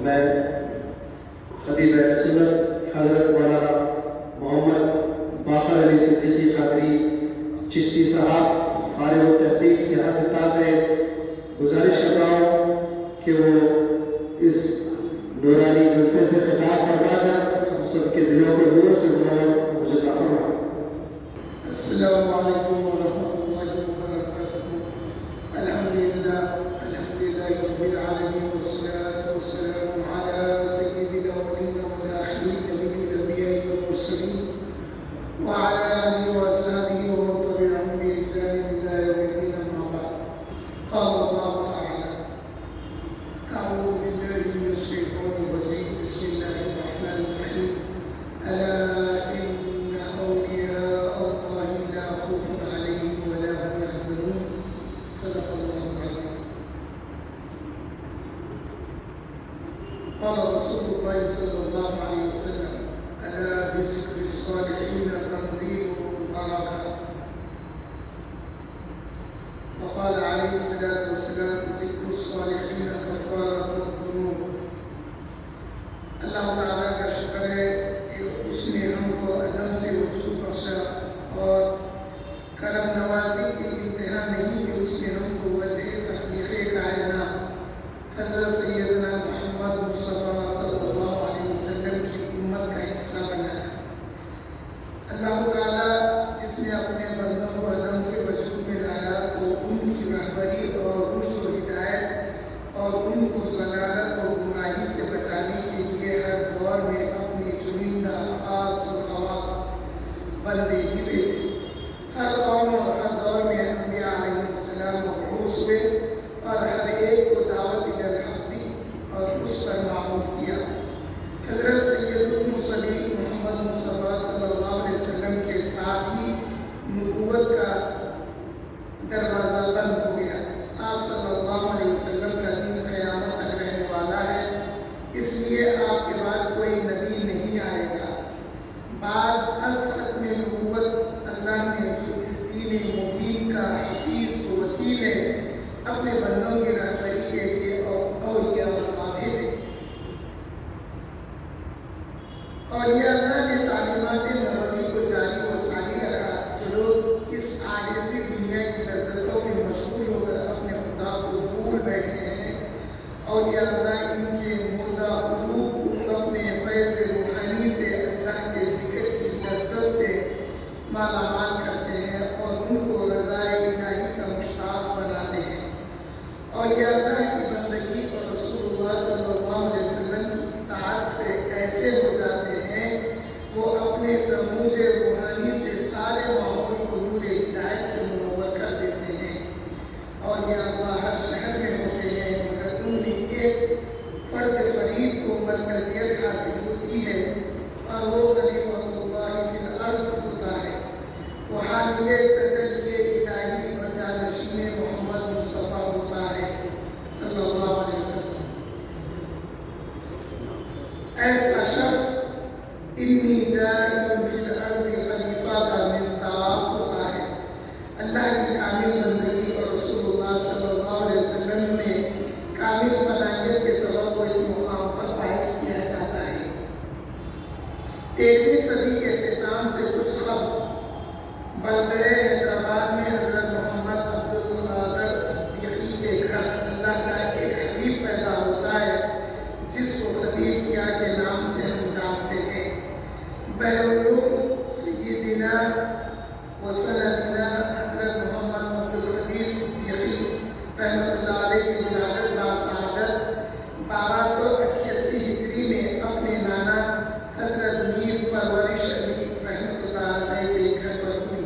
میں خطیب سنت حضرت مولانا محمد باقر علی صدیقی قادری چشتی صاحب فارغ التحصیل سیاستہ سے گزارش کرتا ہوں کہ وہ اس نورانی جلسے سے خطاب فرما کر ہم سب کے دلوں کو نور سے منور مجھے عطا فرمائے۔ السلام علیکم ورحمۃ اللہ وبرکاتہ۔ الحمدللہ رب العالمین والصلاة والسلام علی سید الاولین والآخرین نبی الانبیاء والمرسلین وعلی آلہ وصحبہ ومن تبعہم بإحسان الی یوم الدین، اما بعد۔ قال اللہ تعالی اعوذ باللہ من الشیطان الرجیم، بسم اللہ الرحمن الرحیم، الا ان اولیاء اللہ لا خوف علیہم ولا هم يحزنون، صدق اللہ العظیم۔ قال رسول اللہ صلی اللہ علیہ وسلم الا بذکر الصالحین تنزیل البرکات، وقال علیہ الصلاۃ والسلام ذکر الصالحین کفارۃ الذنوب۔ اللہ تعالیٰ کا شکر ہے کہ اس نے ہم کو عدم سے وجود بخشا، اور کرم نوازی کی انتہا نہیں کہ اس نے ہم کو وضع تخلیق کائنات حضرت سیدنا محمد مصطفیٰ صلی اللہ علیہ وسلم کی امت کا حصہ بنایا۔ اللہ تعالیٰ جس نے اپنے بندوں کو عدم سے وجود میں لایا تو ان کی رہبری اور رشد و ہدایت اور ان کو ضلالت اور گمراہی سے بچانے کے لیے ہر دور میں اپنے چنندہ خاص و خواص بندے بھی بھیجے۔ ہر قوم اور ہر دور میں انبیاء علیہ السلام مبعوث ہوئے اور ہر ایک کو دعوت الی الحق دی اور اس پر معمول کیا۔ حضرت سید المرسلین محمد مصطفیٰ صلی اللہ علیہ وسلم کے ساتھ ہی نبوت کا دروازہ بند ہو گیا۔ آپ صلی اللہ علیہ وسلم کا دین قیامت تک رہنے والا ہے، اس لیے آپ کے بعد کوئی نبی نہیں آئے گا۔ بعد از ختم نبوت اللہ نے جو اس دین مبین کا حفیظ و وکیل ہے اپنے بندوں کی رہبری کے لیے اولیاء اللہ بھیجے۔ اولیاء اللہ نے تعلیمات نبوی کو جاری و ساری رکھا۔ جو لوگ اس عاجزی دنیا کی لذتوں میں مشغول ہو کر اپنے خدا کو بھول بیٹھے ہیں، اولیاء اللہ ان کے مردہ قلوب کو اپنے فیض روحانی سے اللہ کے ذکر کی لذت سے مالا مال کرتے ہیں اور ان کو رضائے الہی کا مشتاق بناتے ہیں۔ اولیاء اللہ کی بندگی اور رسول اللہ صلی اللہ علیہ وسلم کی اطاعت سے ایسے ہو جاتے ہیں وہ اپنے تموج روحانی سے سارے ماحول کو نور ہدایت سے منور کر دیتے ہیں۔ اولیاء اللہ ہر شہر میں ہوتے ہیں مگر ان میں ایک فرد فرید کو مرکزیت حاصل ہوتی ہے اور وہ خلیفۃ اللہ فی الارض ہوتا ہے، وہ حامل تجلی الہی اور جانشین محمد مصطفیٰ ہوتا ہے صلی اللہ علیہ وسلم۔ ایسا شخص انی جاعل فی الارض خلیفہ کا مصداق ہوتا ہے۔ اللہ کی کامل بندگی اور رسول اللہ صلی اللہ علیہ وسلم میں کامل فلاحیت کے سبب کو اس مقام پر فائز کیا جاتا ہے۔ 13ویں صدی کے اختتام سے کچھ قبل بلدہ حیدرآباد میں حضرت محمد عبد القادر صدیقی کے گھر اللہ کا ایک حبیب پیدا ہوتا ہے جس کو خطیب کیا کے نام سے ہم جانتے ہیں۔ بحرالعلوم سیدنا و سندنا حضرت محمد عبد القادر صدیقی رحمۃ اللہ علیہ کی ولادت باسعادت 1288 ہجری میں اپنے نانا حضرت میر پرورش علی رحمۃ اللہ علیہ کے گھر پر ہوئی۔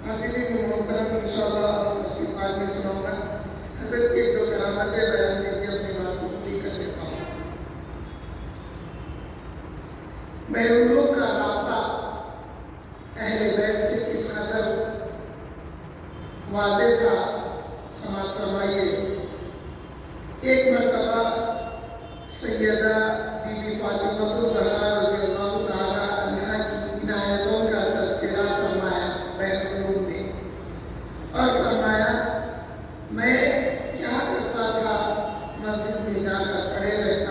حاضرین محترم، انشاءاللہ اور تفصیل بعد میں سناؤں گا۔ حضرت ایک دو کرامتیں بیان کر کے اپنی بات کو پوری کر لیتا ہوں۔ بحرالعلوم کا رابطہ اہل بیت سے کس قدر واضح تھا سماعت فرمائیے۔ ایک مرتبہ سیدہ بی بی فاطمہ الزہرا رضی اللہ تعالی عنہا کی عنایتوں کا تذکرہ فرمایا بحرالعلوم نے، اور فرمایا میں کیا کرتا تھا مسجد میں جا کر پڑھے رہتا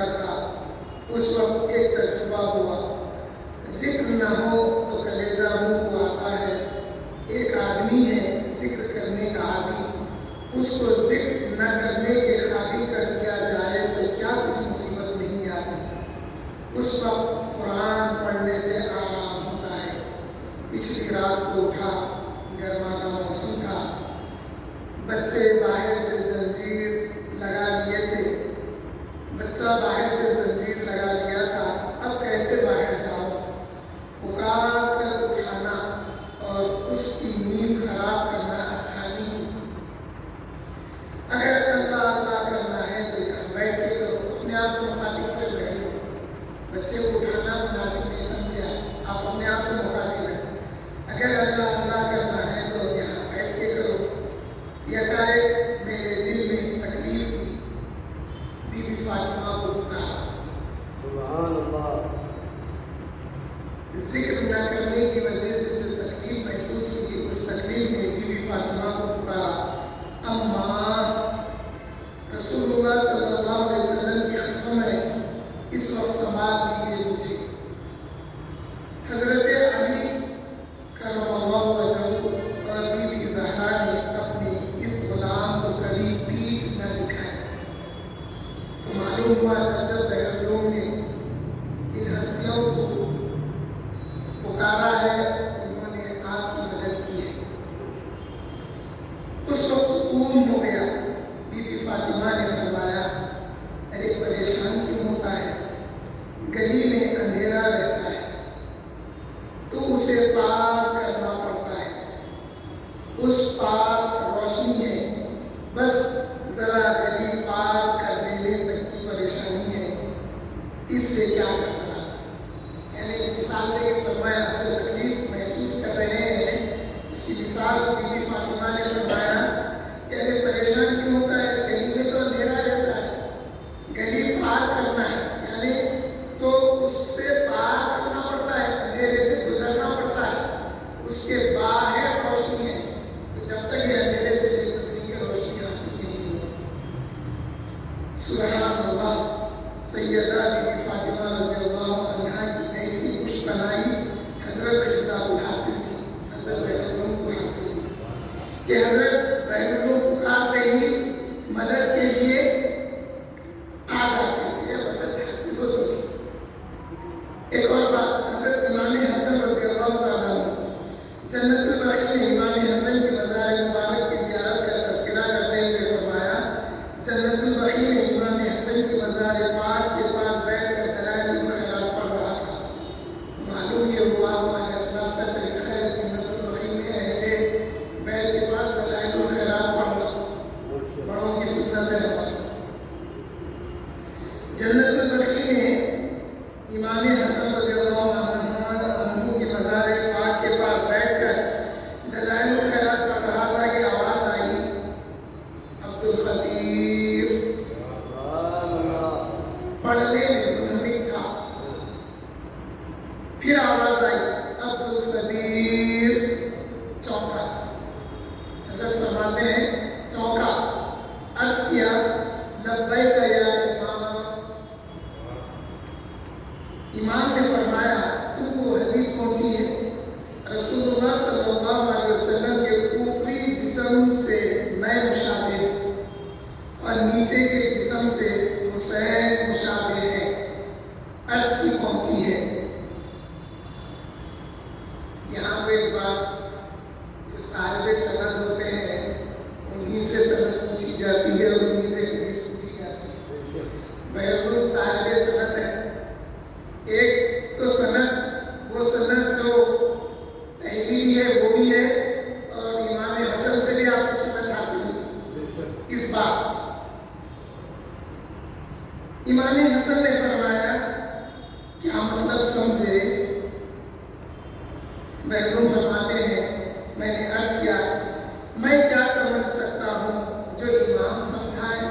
ذکر نہ کرنے کی وجہ سے جو تکلیف محسوس کی، اس تکلیف میں بی بی فاطمہ کو پکارا، اماں رسول اللہ صلی اللہ علیہ وسلم کی قسم ہے اس وقت سنبھال لیجیے مجھے۔ حضرت علی کرم اللہ وجہہ اور بی بی زہرا نے اپنے اس غلام کو کبھی پیٹھ نہ دکھائی، تو معلوم ہوا جب بہرلوم نے ان ہستیوں کو پکارا ہے انہوں نے آپ کی مدد کی ہے۔ اس وقت سکون ہو گیا۔ بی بی فاطمہ نے فرمایا، ارے پریشان کیوں ہوتا ہے، گلی میں اندھیرا رہتا ہے تو اسے پار کرنا پڑتا ہے، اس پار روشنی ہے، بس ذرا گلی پار کر لینے تک کی پریشانی ہے، اس سے کیا کرنا۔ یعنی مثال دے کے فرمایا جو تکلیف محسوس کر رہے ہیں اس کی مثال بی بی فاطمہ نے فرمایا کہ ارے پریشان کیوں ہوتا ہے، گلی میں تو اندھیرا رہتا ہے، گلی پار کرنا ہے، یعنی تو اس سے پار کرنا پڑتا ہے، اندھیرے سے گزرنا پڑتا ہے، اس کے باہر روشنی ہے، تو جب تک یہ اندھیرے سے نہیں گزری ہے روشنی حاصل نہیں ہوتی۔ سبحان اللہ، سیدہ بی بی فاطمہ رضی اللہ عنہا کی ایسی خوش بنائی حضرت خطاب کو حاصل تھی، حضرت بہرلوم کو حاصل تھی کہ حضرت بہرلوم پکارتے ہی مدد کے لیے آ جاتے تھے، مدد حاصل ہوتی تھی۔ ایک اور بات، حضرت امام حسن رضی اللہ تعالیٰ عنہ جنت البقیع میں امام حسن کی مزار مبارک کی زیارت کا تذکرہ کرتے ہوئے فرمایا، جنت البقیع میں امام حسن کی مزار پاک کے پاس بیٹھ کر دلائل الخیرات پڑھ رہا تھا۔ معلوم یہ ہوا ہمارے اسلاف کا طریقہ ہے جنت البقیع میں اہل بیت کے پاس دلائل الخیرات پڑھنا، بڑوں کی سنت ہے ہماری۔ جنت البقیع میں امام حسن رضی اللہ عنہ کی مزار پاک کے پاس بیٹھ کر دلائل الخیرات پڑھ رہا تھا کہ آواز آئی، عبد القدیر پڑھنے میں منہمک تھا، پھر آواز آئی عبد القدیر، چونکا، حضرت فرماتے ہیں چونکا، عرض کیا لبیک یا امام، امام نے فرمایا تم کو حدیث پہنچی ہے رسول اللہ صلی اللہ علیہ وسلم کے اوپری جسم سے میں مشابہ ہوں اور نیچے کے جسم سے حسین مشابہ ہے، عرض کی پہنچی ہے۔ یہاں پہ ایک بات، جو صاحب سند ہوتے ہیں انہی سے سند پوچھی جاتی ہے اور انہی سے حدیث پوچھی جاتی ہے۔ بہرلوم صاحب سند ہے، ایک تو سند وہ سند جو تحریری ہے وہ بھی ہے اور امام حسن سے بھی آپ کو سند حاصل ہے۔ اس بات امام حسن نے فرمایا کیا مطلب سمجھے؟ بہرلوم فرماتے ہیں میں نے عرض کیا میں کیا سمجھ سکتا ہوں جو امام سمجھائے؟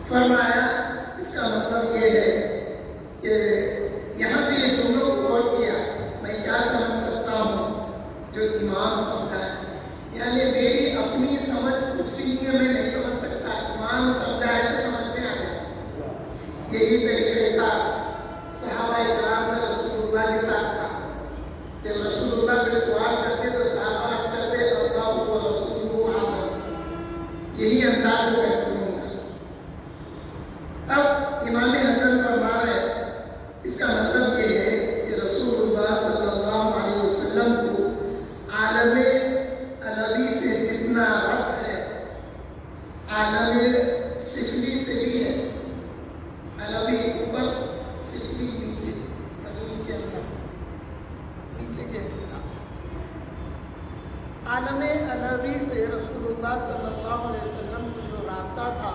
فرمایا اس کا مطلب یہ ہے کہ یہاں پہ یہ جملوں کو غور کیا، میں کیا سمجھ سکتا ہوں جو امام سمجھائے، یعنی میری اپنی سمجھ کچھ بھی نہیں ہے، میں نہیں سمجھ سکتا، امام سمجھائے تو سمجھ میں آ جائے۔ یہی طریقہ کا صحابہ کرام کا رسول اللہ کے ساتھ تھا، جب رسول اللہ کے سوال کرتے تو صحابہ عرض کرتے اللہ و رسولہ عالم، یہی انداز ہے بہرلوم کا۔ اب امام حسن فرما رہے ہیں اس کا مطلب یہ ہے کہ رسول اللہ صلی اللہ علیہ وسلم کو عالم عربی سے جتنا ربط ہے عالم سفلی سے بھی ہے، عربی اوپر سفلی نیچے، زمین کے اندر نیچے کے حصہ، عالم عربی سے رسول اللہ صلی اللہ علیہ وسلم کو جو رابطہ تھا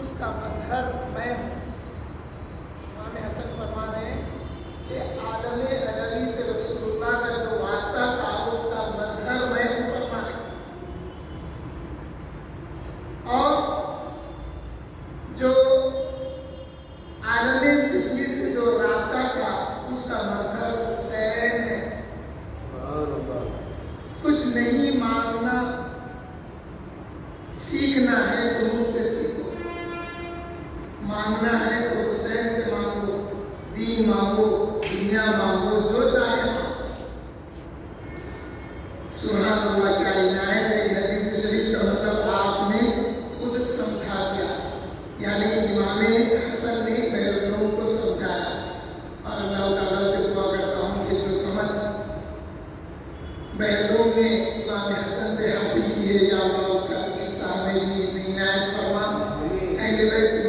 اس کا مظہر میں ہوں۔ امام حسن فرما رہے ہیں کہ عالم عربی سے رسول اللہ کا جو واسطہ تھا اس کا مظہر میں ہوں فرما رہے ہیں، اور جو زمین مانگو، دنیا مانگو، جو چاہے مانگو۔ سبحان اللہ، کیا عنایت ہے کہ حدیث شریف کا مطلب آپ نے خود سمجھا دیا، یعنی امام حسن نے بہلوم کو سمجھایا۔ اور اللہ تعالیٰ سے دعا کرتا ہوں کہ جو سمجھ بہلوم نے امام حسن سے حاصل کی ہے، یا اللہ اس کا کچھ حصہ ہمیں بھی عنایت فرما۔ اہل بیت